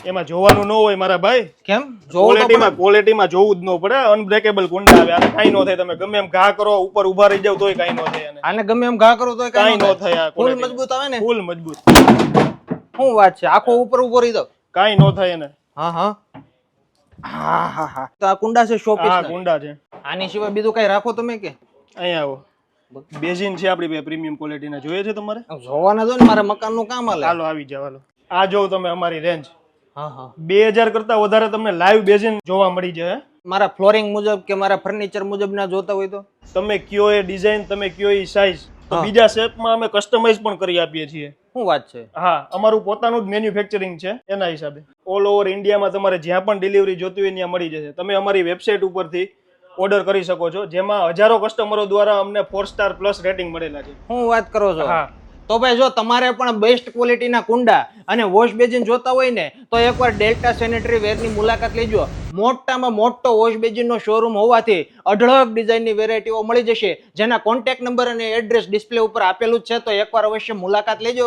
એમાં જોવાનું ન હોય મારા ભાઈ. કેમ? જોવું તો ક્વોલિટીમાં જોવું જ ન પડે. અનબ્રેકેબલ કુંડા આવે. આને કાંઈ ન થાય. તમે ગમે એમ ઘા કરો, ઉપર ઊભા રહી જાવ તોય કાંઈ ન થાય. આને ગમે એમ ઘા કરો તોય કાંઈ ન થાય. ફૂલ મજબૂત આવે ને? ફૂલ મજબૂત. શું વાત છે? આખો ઉપર ઉભો રહી જાવ. કાંઈ ન થાય એને. હા. તો આ કુંડા છે શોપીસ. હા, કુંડા છે. આની સિવાય બીજું કઈ રાખો તમે કે? અહીંયા આવો. બેઝિન છે આપણી પ્રીમિયમ ક્વોલિટીના. જોઈએ છે તમારે? જોવાના જો ને, મારા મકાનનું કામ હાલે. હાલો આવી જાવ. હાલો આ જો તમે અમારી રેન્જ. હા 2000 કરતા વધારે તમને લાઈવ બેઝિન જોવા મળી જાય. મારા ફ્લોરિંગ મુજબ કે મારા ફર્નિચર મુજબ ના જોતા હોય તો તમે કયો એ ડિઝાઇન, તમે કયો એ સાઈઝ, તો બીજા શેપમાં અમે કસ્ટમાઇઝ પણ કરી આપીએ છીએ. શું વાત છે? હા, અમારું પોતાનું જ મેન્યુફેક્ચરિંગ છે. એના હિસાબે ઓલ ઓવર ઇન્ડિયામાં તમારે જ્યાં પણ ડિલિવરી જોતી હોય ત્યાં મળી જશે. તમે અમારી વેબસાઇટ ઉપરથી ઓર્ડર કરી શકો છો, જેમાં હજારો કસ્ટમરો દ્વારા અમને 4 સ્ટાર પ્લસ રેટિંગ મળેલા છે. શું વાત કરો છો? હા, તો ભાઈ જો તમારે પણ બેસ્ટ ક્વોલિટીના કુંડા અને વોશ બેસિન જોતા હોય ને, તો એકવાર ડેલ્ટા સેનેટરી વેરની મુલાકાત લેજો. મોટામાં મોટો વોશ બેસિનનો શોરૂમ હોવાથી અઢળક ડિઝાઇનની વેરાયટીઓ મળી જશે, જેના કોન્ટેક્ટ નંબર અને એડ્રેસ ડિસ્પ્લે ઉપર આપેલું જ છે. તો એકવાર અવશ્ય મુલાકાત લેજો.